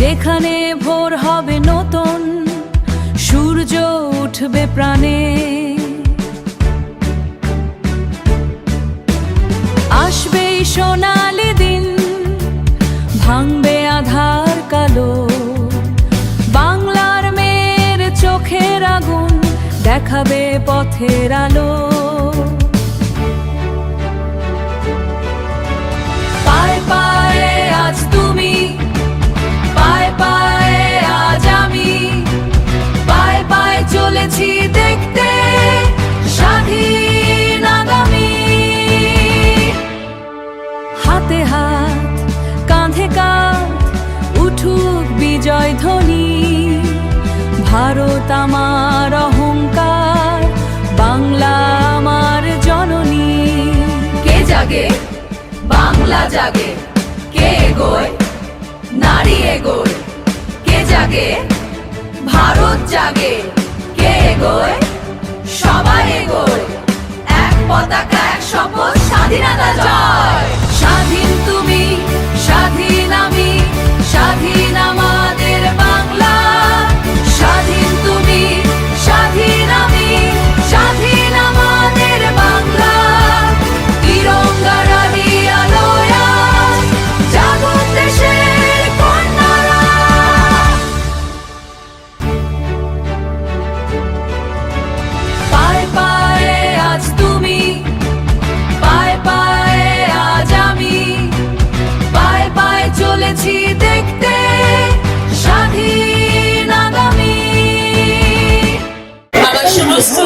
যেখানে ভোর হবে নতুন, সূর্য উঠবে প্রাণে, আসবে সোনালি দিন, ভাঙবে আধার কালো, বাংলার মেয়ের চোখের আগুন দেখাবে পথের আলো। পায়ে পায়ে আজ তুমি, পায়ে পায়ে আজ আমি, পায়ে পায়ে চলেছি দেখতে স্বাধীন আগামী। হাতে হাত কাঁধে কাঁধ উঠুক বিজয় ধ্বনি, ভারত আমার অহংকার, বাংলা আমার জননী। কে জাগে বাংলা জাগে, কে এগোয় নারী এগোয়, কে জাগে ভারত জাগে, কে এগোয় সবাই এগোয়, এক পতাকা এক শপথ স্বাধীনতা জয়। স্বাধীন তুমি স্বাধীন আমি, স্বাধীন আমাদের বাংলা, স্বাধীন তুমি স্বাধীন আমি, স্বাধীন আমাদের বাংলা। তিরঙ্গা রানী আলোয় আজ জাগো দেশের কন্যারা। পায়ে পায়ে আজ তুমি, পায়ে পায়ে আজ আমি, পায়ে পায়ে চলেছি দেখতে স্বাধীন আগামী। আমার সমস্ত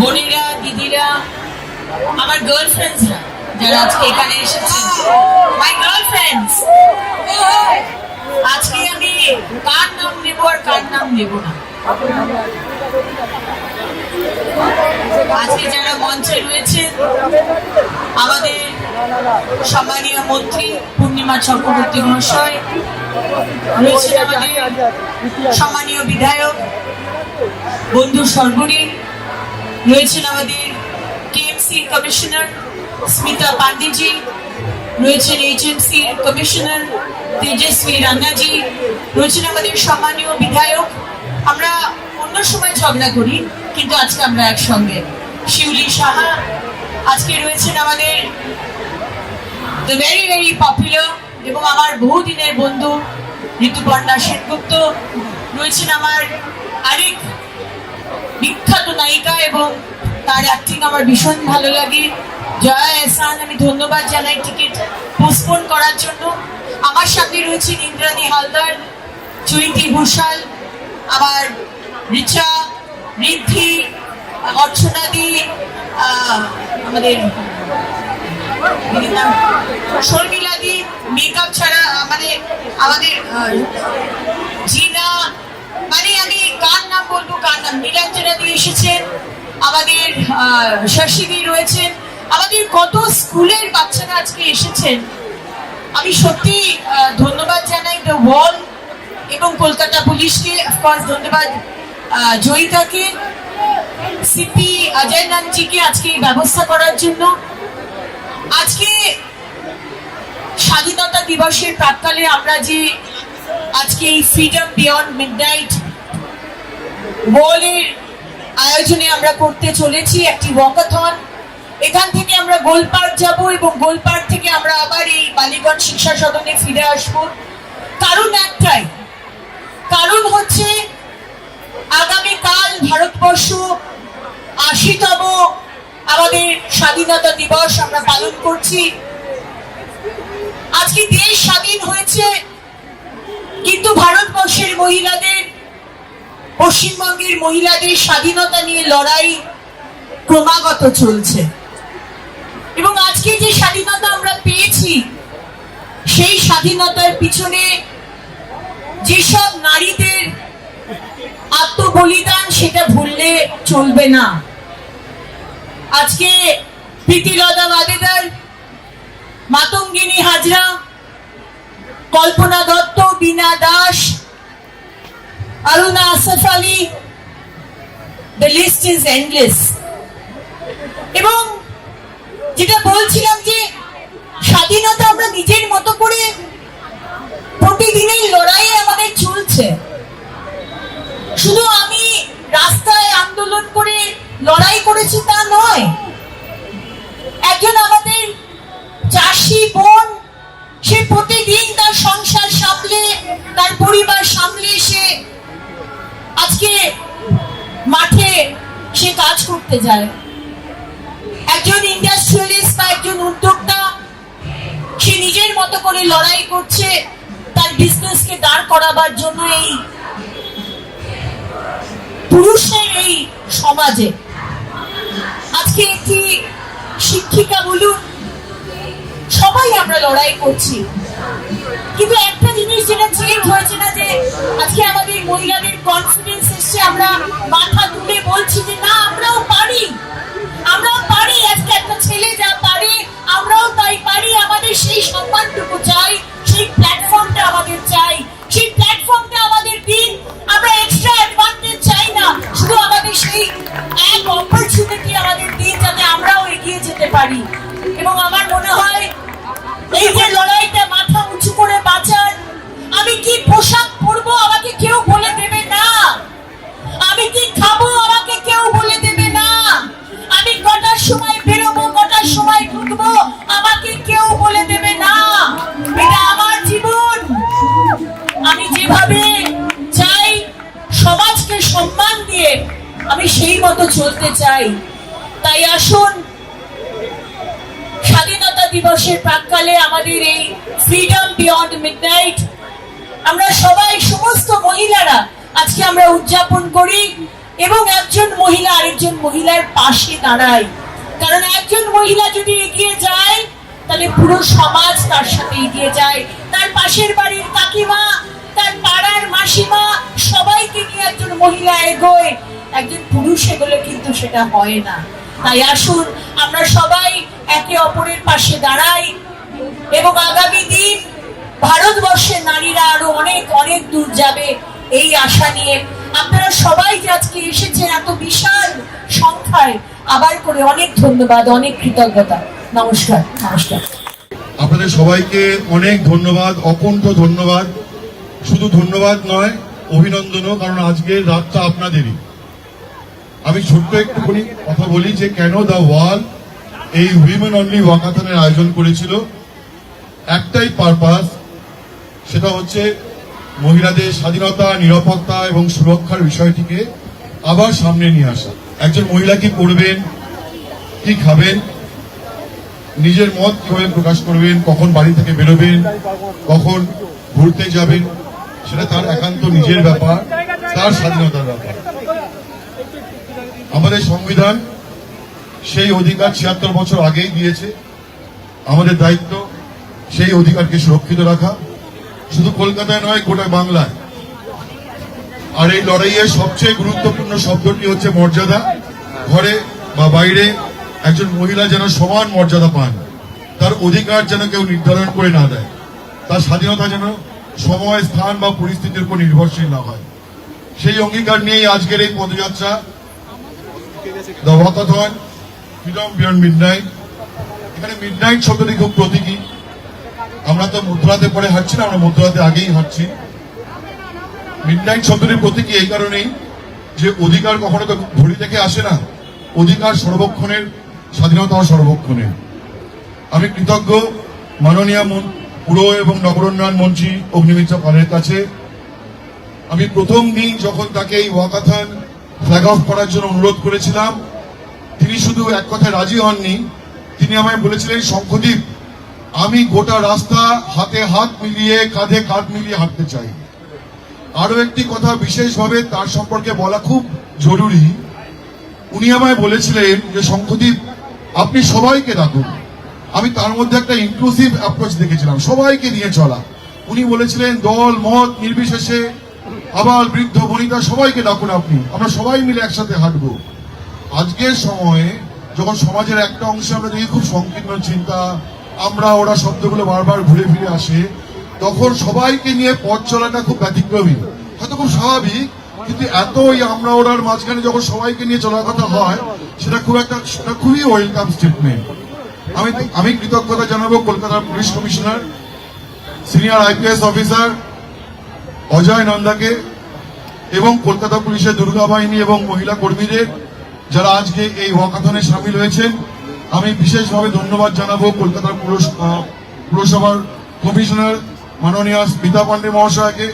বোনেরা দিদিরা, আমার গার্লফ্রেন্ডসরা যারা আজকে এখানে এসেছেন, মাই গার্লফ্রেন্ডস, আজকে আমি কার নাম নেব আর কার নাম নেব না। আজকে যারা মঞ্চে রয়েছেন, আমাদের সম্মানীয় মন্ত্রী পূর্ণিমা চক্রবর্তী মহাশয় রয়েছেন, আমাদের সম্মানীয় বিধায়ক বন্ধু সর্বরী রয়েছেন, আমাদের কেএমসি কমিশনার স্মিতা পান্ডেজি রয়েছেন, এইচএমসি কমিশনার তেজস্বী রান্নাজি রয়েছেন, আমাদের সম্মানীয় বিধায়ক। আমরা অন্য সময় ঝগড়া করি, কিন্তু আজকে আমরা একসঙ্গে। শিউলি সাহা আজকে রয়েছেন, আমাদের দ্য ভেরি ভেরি পপুলার এবং আমার বহুদিনের বন্ধু ঋতুপর্ণা সেনগুপ্ত রয়েছেন, আমার আরেক বিখ্যাত নায়িকা এবং তার অ্যাক্টিং আমার ভীষণ ভালো লাগে, জয়া এহসান। আমি ধন্যবাদ জানাই টিকিট পোস্টপোন করার জন্য। আমার সাথে রয়েছেন ইন্দ্রাণী হালদার, চৈতি ঘোষাল, আমার রিচা, ঋদ্ধি, অর্চনাদি, আমাদের শর্মিলাদি, মেকআপ ছাড়া মানে আমাদের জিনা, মানে আমি কার নাম বলবো কার নাম, নীলাঞ্জনা দিয়ে এসেছেন, আমাদের শশীদি রয়েছেন, আমাদের কত স্কুলের বাচ্চারা আজকে এসেছেন। আমি সত্যি ধন্যবাদ জানাই দ্য ওয়াল এবং কলকাতা পুলিশকে, অফকোর্স ধন্যবাদ জয়িতাকে, সিপি অজয় নানজিকে আজকে এই ব্যবস্থা করার জন্য। আজকে স্বাধীনতা দিবসের প্রাক্কালে আমরা যে আজকে এই ফ্রিডম বিয়ন্ড মিডনাইট ওয়ালের আয়োজনে আমরা করতে চলেছি একটি ওয়াকাথন। এখান থেকে আমরা গোলপার্ক যাব এবং গোলপার্ক থেকে আমরা আবার এই বালিগঞ্জ শিক্ষা সদনে ফিরে আসব। কারণ একটাই, কারণ হচ্ছে আগামীকাল ভারতবর্ষ ৮০তম আমাদের স্বাধীনতা দিবস আমরা পালন করছি। আজকে দেশ স্বাধীন হয়েছে, কিন্তু ভারতবর্ষের মহিলাদের, পশ্চিমবঙ্গের মহিলাদের স্বাধীনতা নিয়ে লড়াই ক্রমাগত চলছে। এবং আজকে যে স্বাধীনতা আমরা পেয়েছি, সেই স্বাধীনতার পিছনে যেসব নারীদের আত্মবলিদান, সেটা ভুললে চলবে না। আজকে প্রীতিলতা ওয়াদেদার, মাতঙ্গিনী হাজরা, কল্পনা দত্ত, বীণা Das, Aruna Asaf Ali, the list is endless। এবং যেটা বলছিলাম যে স্বাধীনতা আমরা নিজের মতো করে প্রতিদিনই করেছি তা নয়। একজন আমাদের চাষি বোন, সে প্রতিদিন তার সংসার সামলে, তার পরিবার সামলে সে আজকে মাঠে সে কাজ করতে যায়। একজন ইন্ডাস্ট্রিয়ালিস্ট বা একজন উদ্যোক্তা, সে নিজের মতো করে লড়াই করছে তার বিজনেসকে দাঁড় করাবার জন্য এই পুরুষের এই সমাজে। আজকে একটি শিক্ষিকা বলুন, সবাই আমরা লড়াই করছি, কিন্তু একটা জিনিস যেটা চেঞ্জ হয়েছে না, যে আজকে আমাদের মহিলাদের কনফিডেন্স এসছে, আমরা মাথা তুলে বলছি যে না, আমরাও পারি, আমরাও পারি। আজকে একটা ছেলে যা পারে আমরাও তাই পারি। আমাদের সেই সম্মানটুকু চাই, সেই প্ল্যাটফর্মটা আমাদের চাই, সেই প্ল্যাটফর্মটা আমাদের দিন। আমরা এক্সট্রা অ্যাডভান্টেজ চাই না, শুধু আমাদের সেই এক অপরচুনিটি আমাদের দিন, যাতে আমরাও এগিয়ে যেতে পারি। এবং আমার মনে হয় এই যে লড়াইটা মাথা উঁচু করে বাঁচার, আমি কি পোশাক পরবো আমাকে কেউ বলে দেবে না, আমি কি খাবো আমাকে কেউ বলে দেবে না, আমি কটার সময় বেরোবো, কটার সময় ঢুকবো আমাকে কেউ বলে দেবে না। এটা আমার জীবন, আমি যেভাবে চাই সমাজকে সম্মান দিয়ে আমি সেই মতো চলতে চাই। তাই আসুন, স্বাধীনতা দিবসের প্রাক্কালে আমাদের এই ফ্রিডম বিয়ন্ড মিডনাইট আমরা সবাই, সমস্ত মহিলারা আজকে আমরা উদযাপন করি এবং একজন মহিলা আরেকজন মহিলার পাশে দাঁড়ায়। কারণ একজন মহিলা যদি এগিয়ে যায়, তাহলে পুরো সমাজ তার সাথে এগিয়ে যায়। তার পাশের বাড়ির কাকিমা, তার পাড়ার মাসিমা, সবাইকে নিয়ে একজন মহিলা এগোয়। একজন পুরুষ এগোলে কিন্তু সেটা হয় না। তাই আসুন আমরা সবাই একে অপরের পাশে দাঁড়াই এবং আগামী দিন ভারতবর্ষের নারীরা আরো অনেক অনেক দূর যাবে এই আশা নিয়ে। আপনারা সবাই যে আজকে এসেছেন এত বিশাল সংখ্যায়, আবার করে অনেক ধন্যবাদ, অনেক কৃতজ্ঞতা। নমস্কার। নমস্কার। আপনাদের সবাইকে অনেক ধন্যবাদ, অকুণ্ঠ ধন্যবাদ। শুধু ধন্যবাদ নয়, অভিনন্দনও, কারণ আজকের রাতটা আপনাদেরই। আমি ছোট্ট একটুখানি কথা বলি যে কেন দ্য ওয়াল এই উইমেন অনলি ওয়াকাথনের আয়োজন করেছিল। একটাই পারপাস, সেটা হচ্ছে মহিলাদের স্বাধীনতা, নিরাপত্তা এবং সুরক্ষার বিষয়টিকে আবার সামনে নিয়ে আসা। একজন মহিলা কি করবেন, কি খাবেন, নিজের মত কিভাবে প্রকাশ করবেন, কখন বাড়ি থেকে বেরোবেন, কখন ঘুরতে যাবেন, সেটা তার একান্ত নিজের ব্যাপার, তার স্বাধীনতার ব্যাপার। আমাদের সংবিধান সেই অধিকার ৭৬ বছর আগেই দিয়েছে। আমাদের দায়িত্ব সেই অধিকারকে সুরক্ষিত রাখা, শুধু কলকাতায় নয়, গোটা বাংলায়। আর এই লড়াইয়ের সবচেয়ে গুরুত্বপূর্ণ শব্দটি হচ্ছে মর্যাদা। ঘরে বা বাইরে একজন মহিলা যেন সমান মর্যাদা পান, তার অধিকার যেন কেউ নির্ধারণ করে না দেয়, তার স্বাধীনতা যেন সময়, স্থান বা পরিস্থিতির উপর নির্ভরশীল না হয়। সেই অঙ্গীকার নিয়েই আজকের এই পদযাত্রা, the walkathon freedom beyond midnight. এখানে মিডনাইট শব্দটি খুব প্রতীকী। আমরা তো মধ্যরাতে পরে হাঁটছি না, আমরা মধ্যরাতে আগেই হাঁটছি। মিডনাইট শব্দটির প্রতীকী এই কারণেই যে অধিকার কখনো তো ঘড়ি থেকে আসে না, অধিকার সর্বক্ষণের, স্বাধীনতা সর্বক্ষণের। আমি কৃতজ্ঞ মাননীয় পুর এবং নগরোন্নয়ন মন্ত্রী অগ্নিমিত্রা পালের কাছে। আমি প্রথম দিন যখন তাকে এই ওয়াকাথন ফ্ল্যাগ অফ করার জন্য অনুরোধ করেছিলাম, তিনি শুধু এক কথায় রাজি হননি, তিনি আমায় বলেছিলেন, শঙ্খদীপ, আমি গোটা রাস্তা হাতে হাত মিলিয়ে, কাঁধে কাঁধ মিলিয়ে হাঁটতে চাই। আরো একটি কথা বিশেষভাবে তার সম্পর্কে বলা খুব জরুরি। উনি আমায় বলেছিলেন যে শঙ্খদীপ, আপনি সবাইকে ডাকুন। আমি তার মধ্যে একটা ইনক্লুসিভ অ্যাপ্রোচ দেখেছিলাম, সবাইকে নিয়ে চলা। উনি বলেছিলেন দল মত নির্বিশেষে, আবার বৃদ্ধ বনিতা সবাইকে ডাকুন আপনি, আমরা সবাই মিলে একসাথে হাঁটবো। আজকের সময়ে যখন সমাজের একটা অংশে আমরা দেখি খুব সংকীর্ণ চিন্তা, আমরা ওরা শব্দগুলো বারবার ঘুরে ফিরে আসে, তখন সবাইকে নিয়ে পথ চলাটা খুব ব্যতিক্রমী, হয়তো খুব স্বাভাবিক, কিন্তু এত ওই আমরা ওরার মাঝখানে যখন সবাইকে নিয়ে চলার কথা হয়, সেটা খুবই ওয়েলকাম স্টেটমেন্ট। আমি কৃতজ্ঞতা জানাবো কলকাতার police commissioner, senior IPS officer Ajay নন্দাকে এবং কলকাতা পুলিশের দুর্গা বাহিনী এবং মহিলা কর্মীদের, যারা আজকে এই ওয়াকাথনে সামিল হয়েছেন। আমি বিশেষভাবে ধন্যবাদ জানাবো কলকাতার পুরসভার কমিশনার মাননীয় স্মিতা পান্ডে মহাশয়কে,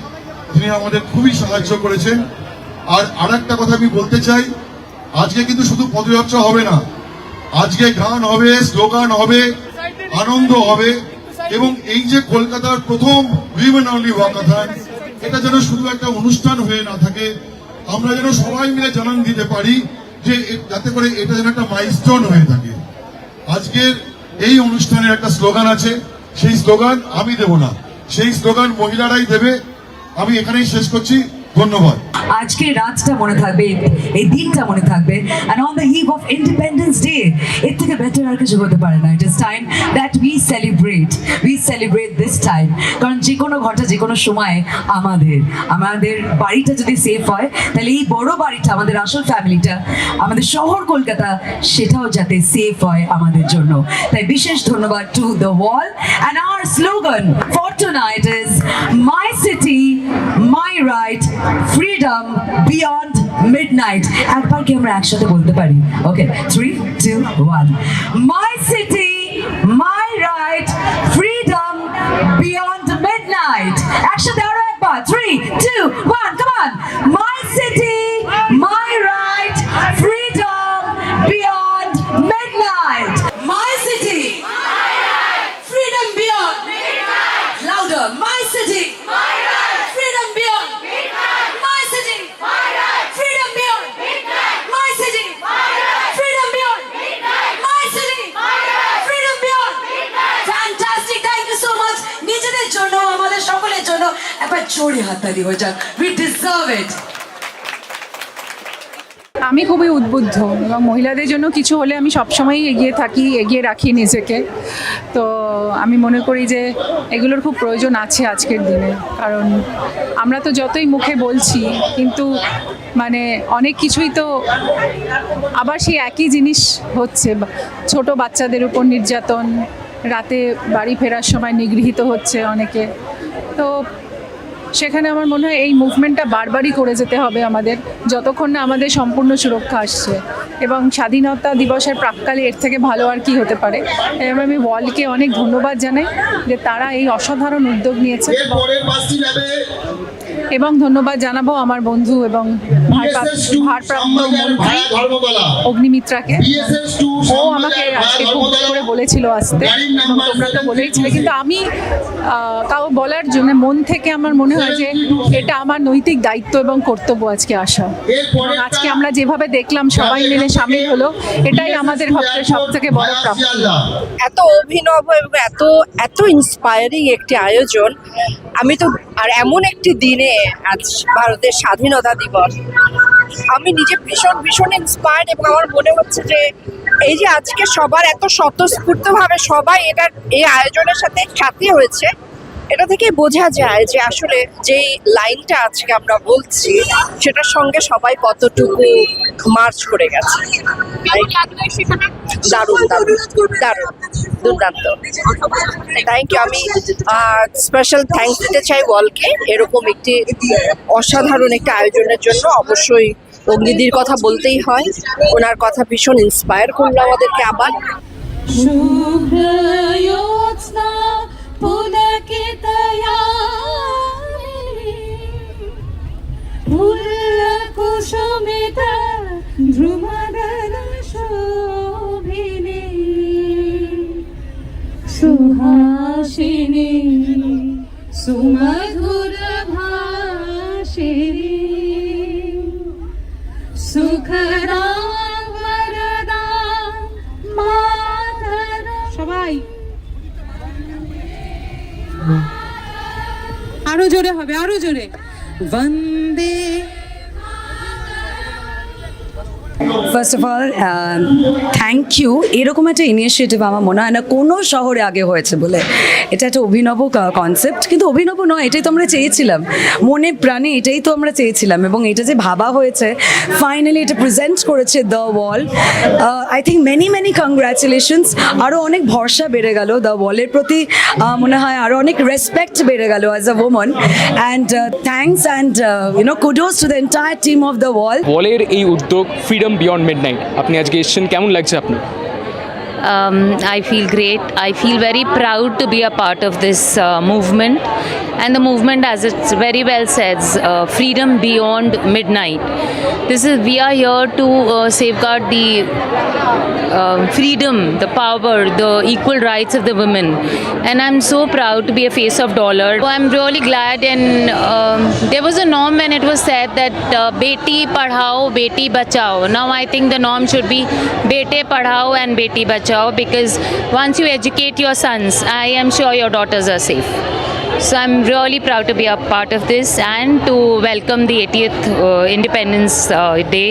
তিনি আমাদের খুবই সাহায্য করেছেন। আর আরেকটা কথা আমি বলতে চাই, আজকে কিন্তু শুধু পদযাত্রা হবে না, আজকে গান হবে, স্লোগান হবে, আনন্দ হবে, এবং এই যে কলকাতার প্রথম উইমেন অনলি ওয়াকাথন, এটা যেন শুধু একটা অনুষ্ঠান হয়ে না থাকে, আমরা যেন সবাই মিলে জানান দিতে পারি যে যাতে করে এটা যেন একটা মাইলস্টোন হয়ে থাকে। আজকের এই অনুষ্ঠানের একটা স্লোগান আছে, সেই স্লোগান আমি দেব না, সেই স্লোগান মহিলারাই দেবে। আমি এখানেই শেষ করছি, ধন্যবাদ। আজকের রাতটা মনে থাকবে, এই দিনটা মনে থাকবে, and on the eve of Independence Day এর থেকে বেটার আর কিছু হতে পারে না। It is time that we celebrate this time, কারণ যে কোনো ঘটা যে কোনো সময় আমাদের বাড়িটা যদি সেফ হয়, তাহলে এই বড় বাড়িটা, আমাদের আসল ফ্যামিলিটা, আমাদের শহর কলকাতা, সেটাও যাতে সেফ হয় আমাদের জন্য। তাই বিশেষ ধন্যবাদ to the wall, and our slogan for tonight is my city, my right, freedom beyond midnight. একবার কি আমরা একসাথে বলতে পারি? ওকে, 3, 2, 1. My city, my right, freedom beyond midnight. একসাথে আরো একবার, 3, 2, 1, come on. My city, my right, freedom beyond midnight. My city, my right, freedom beyond midnight. Louder. My city, my right, freedom beyond midnight. My city, my right, freedom beyond midnight. My city, my right, freedom beyond midnight. My city, my right, freedom beyond midnight. Fantastic, thank you so much. নিজেদের জন্য, আমাদের সকলের জন্য একবার জোরে হাততালি হয়ে যাক। We deserve it. আমি খুবই উদ্বুদ্ধ, এবং মহিলাদের জন্য কিছু হলে আমি সবসময়ই এগিয়ে রাখি নিজেকে। তো আমি মনে করি যে এগুলোর খুব প্রয়োজন আছে আজকের দিনে, কারণ আমরা তো যতই মুখে বলছি, কিন্তু মানে অনেক কিছুই তো আবার সেই একই জিনিস হচ্ছে। ছোট বাচ্চাদের উপর নির্যাতন, রাতে বাড়ি ফেরার সময় নিগৃহীত হচ্ছে অনেকে। তো সেখানে আমার মনে হয় এই মুভমেন্টটা বারবারই করে যেতে হবে আমাদের, যতক্ষণ না আমাদের সম্পূর্ণ সুরক্ষা আসছে। এবং স্বাধীনতা দিবসের প্রাক্কালে এর থেকে ভালো আর কি হতে পারে। এবং আমি ওয়ালকে অনেক ধন্যবাদ জানাই যে তারা এই অসাধারণ উদ্যোগ নিয়েছে, এবং ধন্যবাদ জানাবো আমার বন্ধু এবং ভারপ্রাপ্ত মন্ত্রী অগ্নিমিত্রাকে। ও আমাকে আজকে খুব করে বলেছিল আসতে, এবং তোমরা তো বলেইছিলে, কিন্তু আমি কাউ বলার জন্য মন থেকে আমার মনে হয় যে এটা আমার নৈতিক দায়িত্ব এবং কর্তব্য আজকে আসা। এবং আজকে আমরা যেভাবে দেখলাম সবাই মিলে সামিল হলো, এটাই আমাদের সব থেকে বড় প্রাপ্তি। এত অভিনব এবং এত ইন্সপায়ারিং একটি আয়োজন, আমি তো আর এমন একটি দিনে, আজ ভারতের স্বাধীনতা দিবস, আমি নিজে ভীষণ ইন্সপায়ার্ড। এবং আমার মনে হচ্ছে যে এই যে আজকে সবার এত স্বতঃস্ফূর্তভাবে সবাই এই আয়োজনের সাথে সাথী হয়েছে, এটা থেকে বোঝা যায় যে আসলে যেই লাইনটা আজকে আমরা বলছি সেটার সঙ্গে সবাই কতটুকু মার্চ করে গেছে। দারুণ দুর্দান্ত। Thank you. আমি স্পেশাল থ্যাঙ্কস দিতে চাই ওয়ালকে এরকম একটি অসাধারণ একটা আয়োজনের জন্য। অবশ্যই অগ্নিদির কথা বলতেই হয়, ওনার কথা ভীষণ ইন্সপায়ার করলো আমাদেরকে আবার। সুহাসিনী সুমধুর ভাষিনী সুখদাম বরদাম মাতরম। সবাই আরো জোরে হবে, আরো জোরে। বন্দে। First of all thank you. এরকম একটা ইনিশিয়েটিভ আমার মনে হয় না কোনো শহরে আগে হয়েছে বলে। এটা একটা অভিনব কনসেপ্ট, কিন্তু অভিনব নয়, এটাই তো আমরা চেয়েছিলাম, মনে প্রাণে এটাই তো আমরা চেয়েছিলাম। এবং এটা যে ভাবা হয়েছে, ফাইনালি এটা প্রেজেন্ট করেছে the wall. I think many congratulations. আরও অনেক ভরসা বেড়ে গেল দ্য ওয়ালের প্রতি, মনে হয় আরও অনেক রেসপেক্ট বেড়ে গেল as a woman. And thanks and kudos to the entire team of the wall. ওয়ালের এই উদ্যোগ ফ্রিডম বিয়ন্ড মিডনাইট, আপনি আজকে এসেছেন, কেমন লাগছে আপনার? I feel great. I feel very proud to be a part of this movement. And the movement, as it's very well says, freedom beyond midnight. We are here to safeguard the freedom, the power, the equal rights of the women. And I'm so proud to be a face of dollar. I'm really glad, and there was a norm when it was said that beti padhao, beti bachao. Now I think the norm should be bete padhao and beti bachao, because once you educate your sons, I am sure your daughters are safe. So I'm really proud to be a part of this and to welcome the 80th Independence Day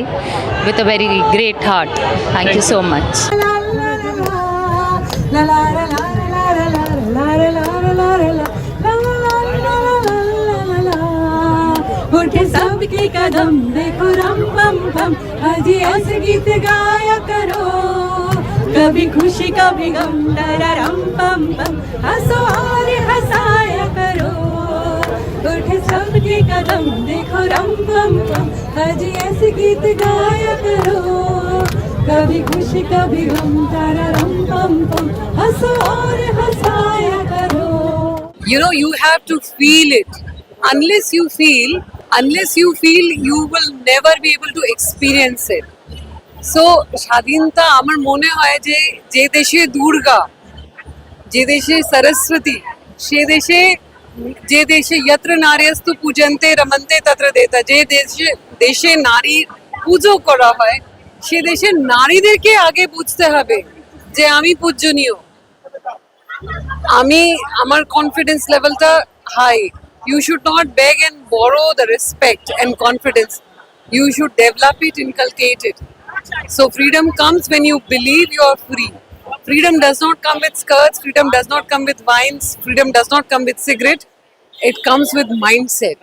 with a very great heart. Thank you so much. उठे सबके कदम देखो रम पम पम, अजी ऐसे गीत गाया करो, कभी खुशी कभी गम, डरम पम पम, हंसो और हंसाया करो। उठे सबके कदम देखो रम पम पम, अजी ऐसे गीत गाया करो, कभी खुशी कभी गम, डरम पम पम, हंसो और हंसाया करो। You know, you have to feel it. Unless you feel, you will never be able to experience it. So, স্বাধীনতা আমার মনে হয় যে দেশে দুর্গা, যে দেশে সরস্বতী, যে দেশে যত্র নারীস্তু পূজন্তে রমন্তে তত্র দেবতা, যে দেশে নারী পুজো করা হয়, সে দেশের নারীদেরকে আগে বুঝতে হবে যে আমি পূজনীয়, আমার কনফিডেন্স লেভেলটা high. You should not beg and borrow the respect and confidence. You should develop it, inculcate it. So freedom comes when you believe you are free. Freedom does not come with skirts, freedom does not come with wines, freedom does not come with cigarette. It comes with mindset.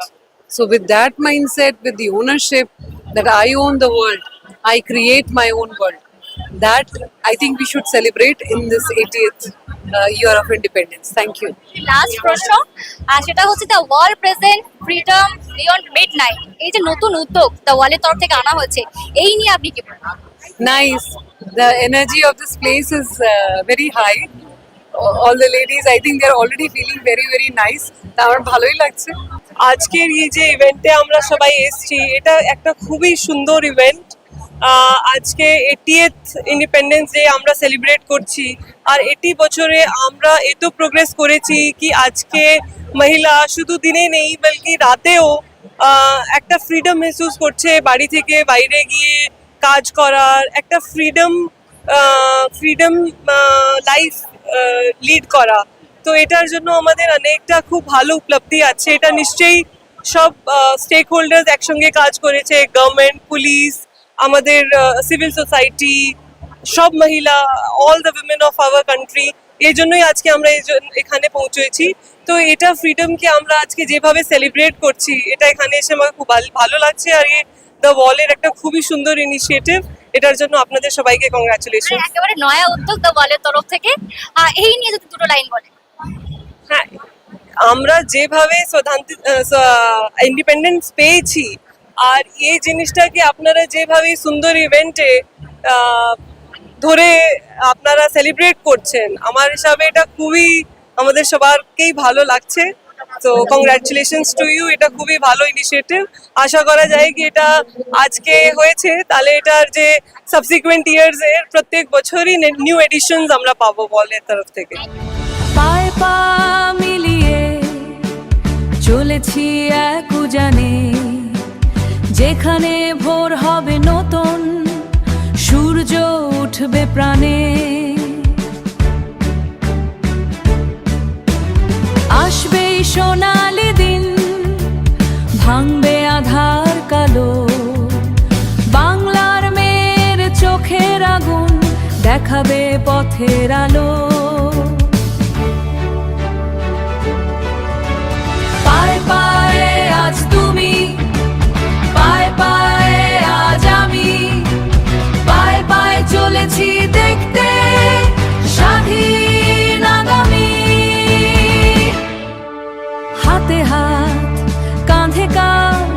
So with that mindset, with the ownership that I own the world, I create my own world. That I think we should celebrate in this 80th year of independence. Thank you. Last প্রশ্ন, আর সেটা হচ্ছে the wall present freedom beyond midnight, এই যে নতুন উদ্যোগ the ওয়ালের তরফ থেকে আনা হয়েছে, এই নিয়ে আপনি কি বলবেন? Nice. The energy of this place is very high. All the ladies, I think they're already feeling very, very nice. আমার ভালোই লাগছে। আজকের এই যে ইভেন্টে আমরা সবাই এসেছি, এটা একটা খুবই সুন্দর ইভেন্ট। আজকে 80th ইন্ডিপেন্ডেন্স ডে আমরা সেলিব্রেট করছি, আর 80 বছরে আমরা এত প্রোগ্রেস করেছি কি আজকে মহিলা শুধু দিনে নেই বলকি রাতেও একটা ফ্রিডম মেহসুস করছে, বাড়ি থেকে বাইরে গিয়ে কাজ করার একটা ফ্রিডম লাইফ লিড করা। তো এটার জন্য আমাদের অনেকটা খুব ভালো উপলব্ধি আছে। এটা নিশ্চয়ই সব স্টেক হোল্ডার্স একসঙ্গে কাজ করেছে, গভর্নমেন্ট, পুলিশ, আমাদের সিভিল সোসাইটি, সব মহিলা, all the women of our country. এই জন্যই আজকে আমরা এখানে পৌঁছেছি। তো এটা ফ্রিডমকে আমরা আজকে যেভাবে সেলিব্রেট করছি, এটা এখানে এসে আমার খুব ভালো লাগছে। আর দ্য ওয়ালের একটা খুবই সুন্দর ইনিশিয়েটিভ, এটার জন্য আপনাদের সবাইকে কংগ্রাচুলেশন। একেবারে নয়া উদ্যোগ দ্য ওয়ালের তরফ থেকে, এই নিয়ে যদি দুটো লাইন বলেন। হ্যাঁ, আমরা যেভাবে ইন্ডিপেন্ডেন্স পেয়েছি, আর এই জিনিসটাকে আপনারা যেভাবে সুন্দর ইভেন্টে ধরে আপনারা সেলিব্রেট করছেন, আমার হিসাবে এটা খুবই আমাদের সবারকেই ভালো লাগছে। তো কংগ্রাচুলেশনস টু ইউ, এটা খুবই ভালো ইনিশিয়েটিভ। আশা করা যায় কি এটা আজকে হয়েছে, তাহলে এটার যে সাবসিকুয়েন্ট ইয়ার্স এর প্রত্যেক বছরই নিউ এডিশনস আমরা পাবো বলের তরফ থেকে। পায়ে পা মিলিয়ে চলেছি এক উজানে, যেখানে ভোর হবে নতুন, সূর্য উঠবে প্রাণে। আসবে সোনালি দিন, ভাঙবে আধার কালো, বাংলার মেয়ের চোখের আগুন দেখাবে পথের আলো। পায়ে পায়ে আজ তুমি, পায়ে পায়ে আজ আমি, পায়ে পায়ে চলেছি দেখতে স্বাধীন আগামী। হাতে হাত কাঁধে কাঁধ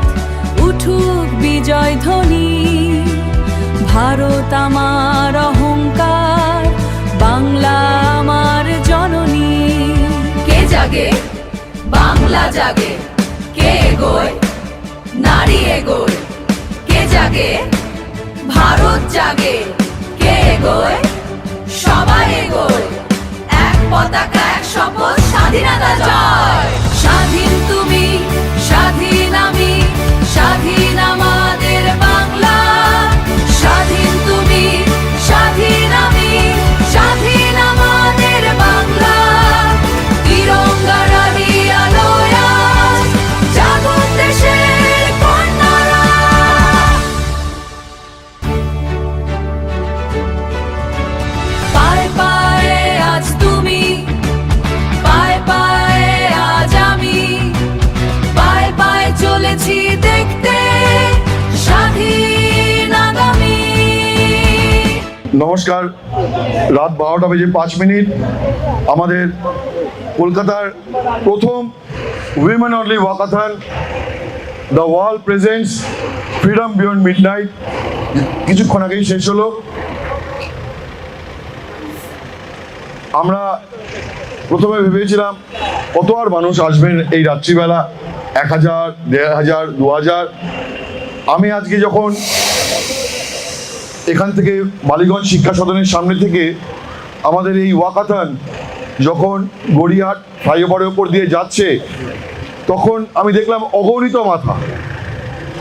উঠুক বিজয় ধ্বনি, ভারত বাংলা জাগে, কে এগোয়, নারী এগোয়, কে জাগে, ভারত জাগে, কে এগোয়, সবাই এগোয়, এক পতাকা এক শপথ, স্বাধীনতা জয়। স্বাধীন তুমি, স্বাধীন আমি, স্বাধীন আমাদের বাংলা। স্বাধীন তুমি, স্বাধীন আমি, স্বাধীন আমাদের বাংলা। তিরঙ্গা রানী আলোয় আজ জাগো দেশের কন্যারা। পায়ে পায়ে আজ তুমি, পায়ে পায়ে আজ আমি, পায়ে পায়ে চলেছি দেখতে স্বাধীন আগামী। নমস্কার, রাত 12:05 আমাদের কলকাতার প্রথম women only walkathon the world presents freedom beyond midnight কিছুক্ষণ আগেই শেষ হলো। আমরা প্রথমে ভেবেছিলাম কত আর মানুষ আসবেন এই রাত্রিবেলা, 1000, 1500, 2000। আমি আজকে যখন এখান থেকে বালিগঞ্জ শিক্ষা সদনের সামনে থেকে আমাদের এই ওয়াকাথন যখন গড়িয়াহাট ফ্লাইওভারের ওপর দিয়ে যাচ্ছে, তখন আমি দেখলাম অগণিত মাথা,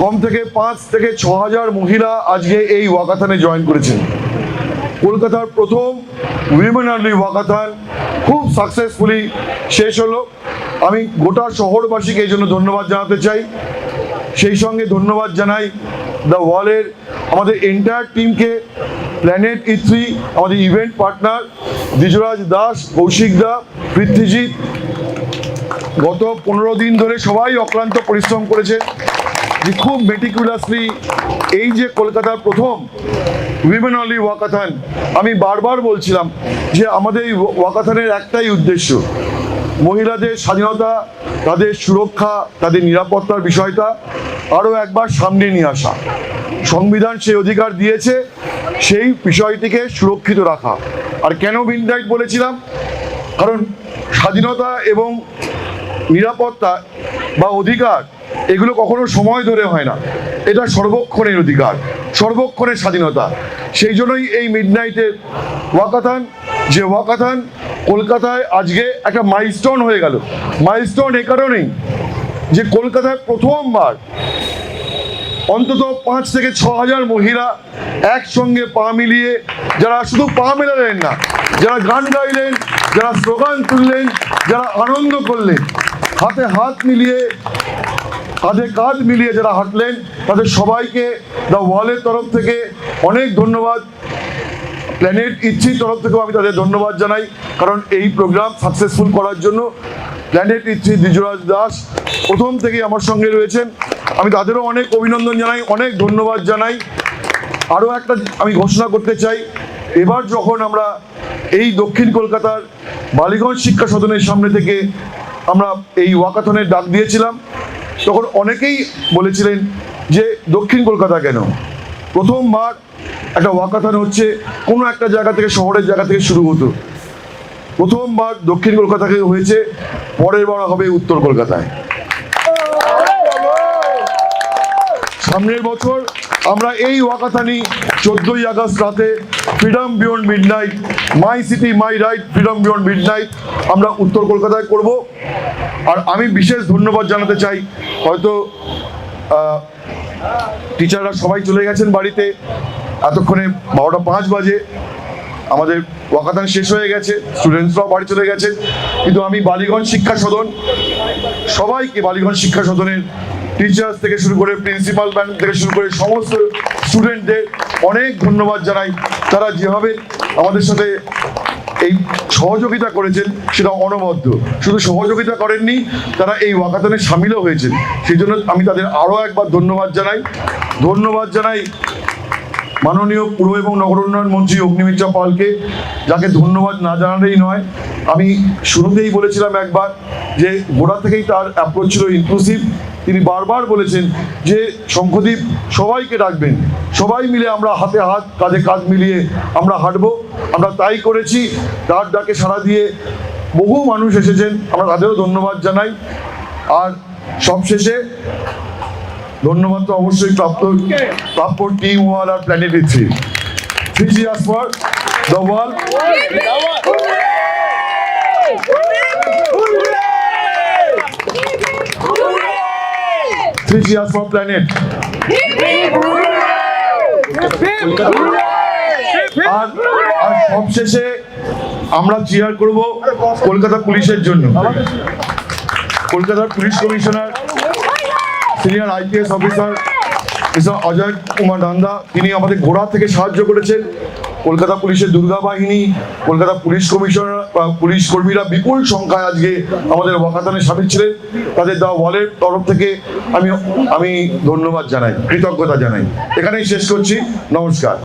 কম থেকে 5 থেকে 6000 মহিলা আজকে এই ওয়াকাথনে জয়েন করেছেন। কলকাতার প্রথম উইমেন অনলি ওয়াকাথন খুব সাকসেসফুলি শেষ হলো। আমি গোটা শহরবাসীকে এই জন্য ধন্যবাদ জানাতে চাই। সেই সঙ্গে ধন্যবাদ জানাই দ্য ওয়ালের আমাদের এন্টায়ার টিমকে, প্ল্যানেট E3 আমাদের ইভেন্ট পার্টনার দ্বিজরাজ দাস, কৌশিক দা, পৃথ্বীজিৎ। গত 15 দিন ধরে সবাই অক্লান্ত পরিশ্রম করেছে যে খুব মেটিকুলাসলি এই যে কলকাতার প্রথম উইমেন অনলি ওয়াকাথন। আমি বারবার বলছিলাম যে আমাদের এই ওয়াকাথনের একটাই উদ্দেশ্য, মহিলাদের স্বাধীনতা, তাদের সুরক্ষা, তাদের নিরাপত্তার বিষয়টা আরও একবার সামনে নিয়ে আসা। সংবিধান সেই অধিকার দিয়েছে, সেই বিষয়টিকে সুরক্ষিত রাখা। আর কেন মিডনাইট বলেছিলাম, কারণ স্বাধীনতা এবং নিরাপত্তা বা অধিকার এগুলো কখনো সময় ধরে হয় না, এটা সর্বক্ষণের অধিকার, সর্বক্ষণের স্বাধীনতা। সেই জন্যই এই মিডনাইটের ওয়াকাথন, যে ওয়াকাথন কলকাতায় আজকে একটা মাইলস্টোন হয়ে গেল। মাইলস্টোন এ কারণেই যে কলকাতায় প্রথমবার অন্তত 5 থেকে 6000 মহিলা একসঙ্গে পা মিলিয়ে, যারা শুধু পা মেলালেন না, যারা গান গাইলেন, যারা স্লোগান তুললেন, যারা আনন্দ করলেন, হাতে হাত মিলিয়ে, কাঁধে কাঁধ মিলিয়ে যারা হাঁটলেন, তাদের সবাইকে দ্য ওয়ালের তরফ থেকে অনেক ধন্যবাদ। প্ল্যানেট E3 তরফ থেকেও আমি তাদের ধন্যবাদ জানাই, কারণ এই প্রোগ্রাম সাকসেসফুল করার জন্য প্ল্যানেট E3 দ্বিজরাজ দাস প্রথম থেকেই আমার সঙ্গে রয়েছেন। আমি তাদেরও অনেক অভিনন্দন জানাই, অনেক ধন্যবাদ জানাই। আরও একটা আমি ঘোষণা করতে চাই, এবার যখন আমরা এই দক্ষিণ কলকাতার বালিগঞ্জ শিক্ষা সদনের সামনে থেকে আমরা এই ওয়াকাথনের ডাক দিয়েছিলাম, তখন অনেকেই বলেছিলেন যে দক্ষিণ কলকাতা কেন। প্রথমবার একটা ওয়াকাথন হচ্ছে কোনো একটা জায়গা থেকে, শহরের জায়গা থেকে শুরু হতো। প্রথমবার দক্ষিণ কলকাতা থেকে হয়েছে, পরের বার হবে উত্তর কলকাতায়। সামনের বছর আমরা এই ওয়াকাথনই 14ই আগস্ট রাতে freedom beyond midnight, my city my right, freedom beyond midnight আমরা উত্তর কলকাতায় করব। আর আমি বিশেষ ধন্যবাদ জানাতে চাই, হয়তো টিচাররা সবাই চলে গেছেন বাড়িতে, এতক্ষণে 12:05 বাজে, আমাদের ওয়াকাথন শেষ হয়ে গেছে, স্টুডেন্টসরাও বাড়ি চলে গেছে, কিন্তু আমি বালিগঞ্জ শিক্ষা সদন সবাইকে, বালিগঞ্জ শিক্ষা সদনের টিচার্স থেকে শুরু করে, প্রিন্সিপাল ম্যাম থেকে শুরু করে সমস্ত স্টুডেন্টদের অনেক ধন্যবাদ জানাই। তারা যেভাবে আমাদের সাথে এই সহযোগিতা করেছেন সেটা অনবদ্য। শুধু সহযোগিতা করেননি, তারা এই ওয়াকাথনে সামিলও হয়েছেন, সেই জন্য আমি তাদের আরও একবার ধন্যবাদ জানাই। ধন্যবাদ জানাই মাননীয় পুর এবং নগর উন্নয়ন মন্ত্রী অগ্নিমিত্রা পালকে, যাকে ধন্যবাদ না জানালেই নয়। আমি শুরুতেই বলেছিলাম একবার যে গোড়া থেকেই তার অ্যাপ্রোচ ছিল ইনক্লুসিভ। তিনি বারবার বলেছেন যে শঙ্খদ্বীপ সবাইকে ডাকবেন, সবাই মিলে আমরা হাতে হাত, কাঁধে কাঁধ মিলিয়ে আমরা হাঁটবো। আমরা তাই করেছি, তার ডাকে সাড়া দিয়ে বহু মানুষ এসেছেন, আমরা তাদেরও ধন্যবাদ জানাই। আর সবশেষে ধন্যবাদ তো অবশ্যই প্রাপ্য টিম ওয়াল আর planetary 3 cheers for the wall. Three cheers for planet. আর সবশেষে আমরা চিয়ার করব কলকাতা পুলিশের জন্য। কলকাতার police commissioner senior IPS officer mister Ajay Kumar Nanda, তিনি আমাদের গোড়া থেকে সাহায্য করেছেন। কলকাতা পুলিশের দুর্গা বাহিনী, কলকাতা পুলিশ কমিশনার, পুলিশ কর্মীরা বিপুল সংখ্যায় আজকে আমাদের ওয়াকাথনে সামিল ছিলেন। তাদের দেওয়া ওয়ালের তরফ থেকে আমি ধন্যবাদ জানাই, কৃতজ্ঞতা জানাই। এখানেই শেষ করছি, নমস্কার।